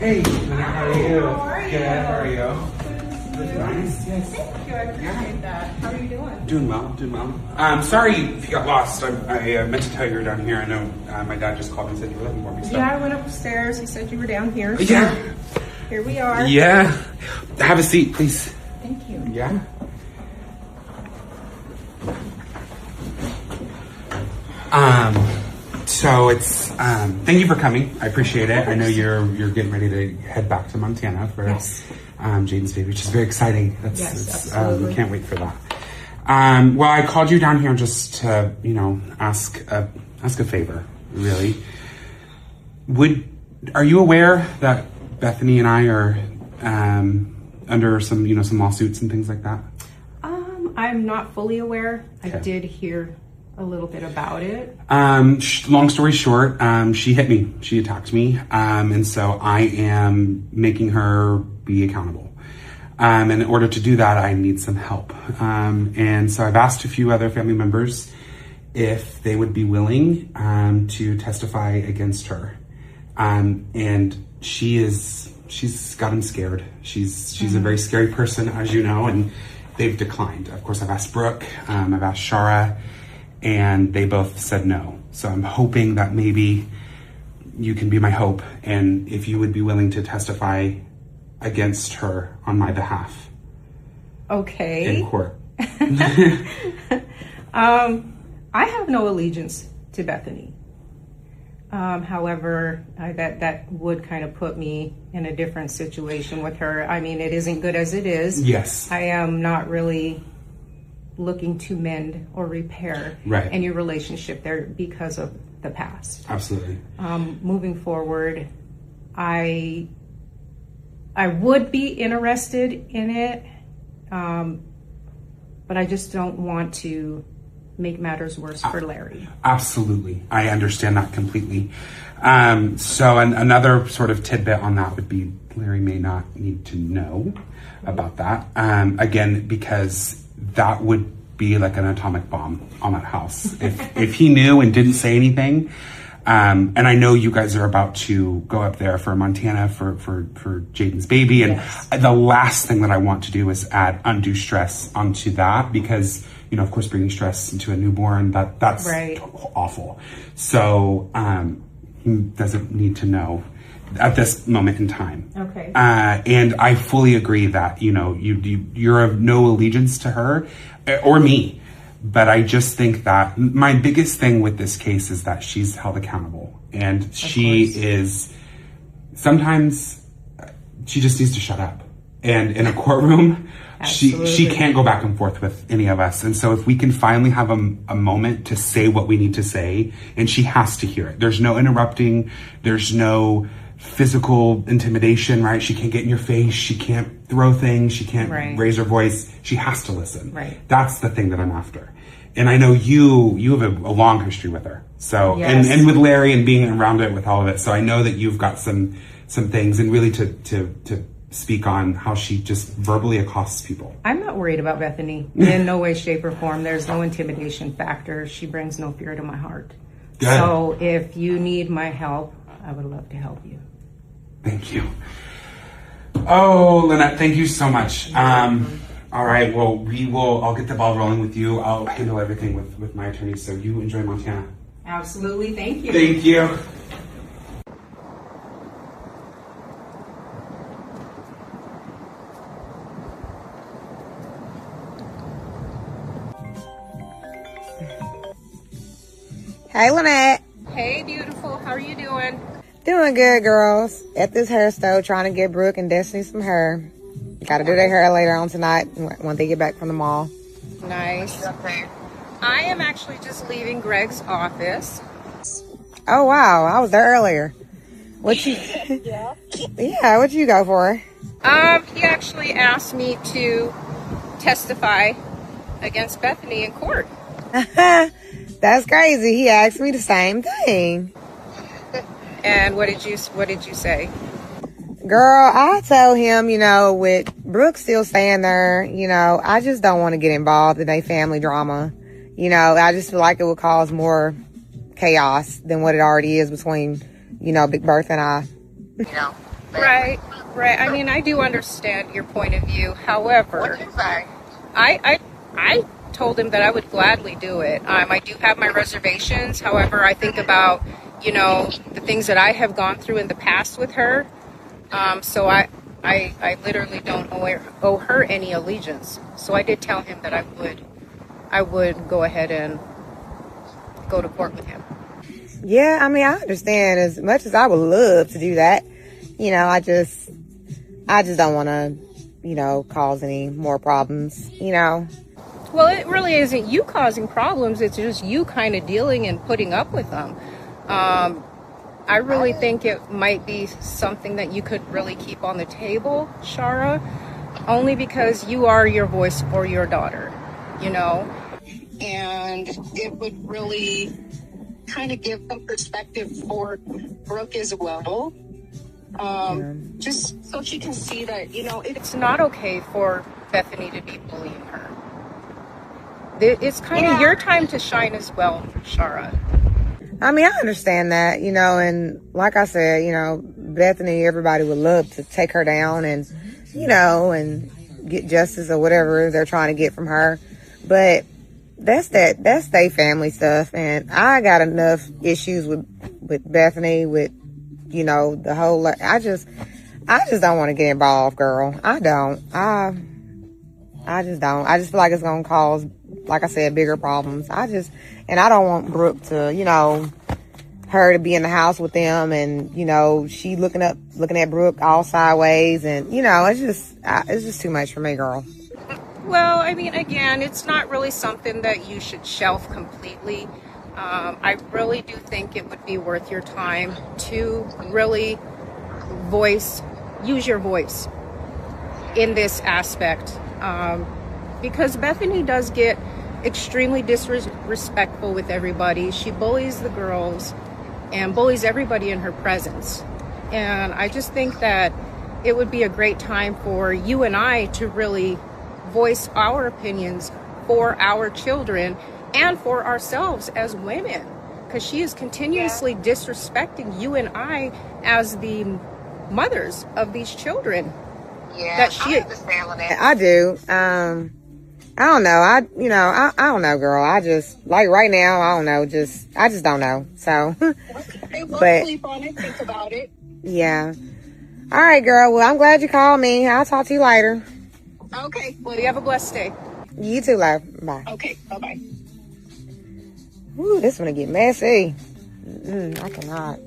Hey, how are you? How are you? Good, how are you? Nice, yes. Thank you, I appreciate that. How are you doing? Doing well. Sorry if you got lost. I meant to tell you were down here. I know my dad just called and said you were looking for me. So. Yeah, I went upstairs. He said you were down here. So Yeah. Here we are. Yeah. Have a seat, please. Thank you. Yeah. So it's thank you for coming. I appreciate it. I know you're getting ready to head back to Montana for Jaden's baby, which is very exciting. Absolutely. We can't wait for that. Well, I called you down here just to, ask a favor, really. Are you aware that Bethany and I are under some lawsuits and things like that? I'm not fully aware. Okay. I did hear a little bit about it. Long story short, she hit me. She attacked me. And so I am making her be accountable. And in order to do that, I need some help. And so I've asked a few other family members if they would be willing to testify against her. And she's gotten scared. She's a very scary person, as you know, and they've declined. Of course, I've asked Brooke, I've asked Shara, and they both said no. So I'm hoping that maybe you can be my hope, and if you would be willing to testify against her on my behalf. Okay. In court. I have no allegiance to Bethany. However, that would kind of put me in a different situation with her. I mean, it isn't good as it is. Yes. I am not really looking to mend or repair any relationship there because of the past. Absolutely. Moving forward, I would be interested in it, but I just don't want to make matters worse for Larry. Absolutely. I understand that completely. So another sort of tidbit on that would be Larry may not need to know about that. Again, because that would be like an atomic bomb on that house. If he knew and didn't say anything, and I know you guys are about to go up there for Montana for Jaden's baby. And the last thing that I want to do is add undue stress onto that because, of course, bringing stress into a newborn, that's awful. So he doesn't need to know at this moment in time. Okay. And I fully agree that, you're of no allegiance to her or me. But I just think that my biggest thing with this case is that she's held accountable. And she is, sometimes she just needs to shut up. And in a courtroom, she can't go back and forth with any of us. And so if we can finally have a moment to say what we need to say, and she has to hear it. There's no interrupting. There's no physical intimidation, right? She can't get in your face. She can't throw things. She can't raise her voice. She has to listen. Right. That's the thing that I'm after. And I know you have a long history with her. So, and with Larry and being around it with all of it. So I know that you've got some things and really to speak on how she just verbally accosts people. I'm not worried about Bethany in no way, shape, or form. There's no intimidation factor. She brings no fear to my heart. Good. So if you need my help, I would love to help you. Thank you. Oh, Lynette, thank you so much. All right, well, I'll get the ball rolling with you. I'll handle everything with my attorney, so you enjoy Montana. Absolutely, thank you. Thank you. Hey, Lynette. Hey, beautiful. How are you doing? Doing good, girls. At this hair store, trying to get Brooke and Destiny some hair. Got to do their hair later on tonight when they get back from the mall. Nice. I am actually just leaving Greg's office. Oh, wow. I was there earlier. What you... Yeah, what'd you go for? He actually asked me to testify against Bethany in court. That's crazy. He asked me the same thing. And what did you say? Girl, I told him, with Brooke still staying there, I just don't want to get involved in a family drama. I just feel like it would cause more chaos than what it already is between, Big Bertha and I. Right. I mean, I do understand your point of view. However, What did you say? I told him that I would gladly do it. I do have my reservations. However, I think about, the things that I have gone through in the past with her. So I literally don't owe her any allegiance. So I did tell him that I would go ahead and go to court with him. Yeah, I mean, I understand. As much as I would love to do that, I just don't want to, cause any more problems, Well, it really isn't you causing problems. It's just you kind of dealing and putting up with them. I really think it might be something that you could really keep on the table, Shara, only because you are your voice for your daughter, And it would really kind of give some perspective for Brooke as well. Just so she can see that, it's not okay for Bethany to be bullying her. It's kind of your time to shine as well, Shara. I mean, I understand that, and like I said, Bethany, everybody would love to take her down and, and get justice or whatever they're trying to get from her. But that's their family stuff. And I got enough issues with Bethany, with, the whole, I just don't want to get involved, girl. I don't. I just don't. I just feel like it's going to cause, like I said, bigger problems. And I don't want Brooke to, her to be in the house with them and, she looking at Brooke all sideways and, it's just too much for me, girl. Well, I mean, again, it's not really something that you should shelf completely. I really do think it would be worth your time to really use your voice in this aspect. Because Bethany does get extremely disrespectful with everybody. She bullies the girls and bullies everybody in her presence. And I just think that it would be a great time for you and I to really voice our opinions for our children and for ourselves as women, because she is continuously disrespecting you and I as the mothers of these children. Yeah, I understand, Lynette. I do. I don't know. I don't know, girl. I just, like right now, I don't know. I just don't know. So, but sleep on it, think about it. Yeah. All right, girl. Well, I'm glad you called me. I'll talk to you later. Okay. Well, you have a blessed day. You too, love. Bye. Okay. Bye-bye. Ooh, this one get messy. I cannot.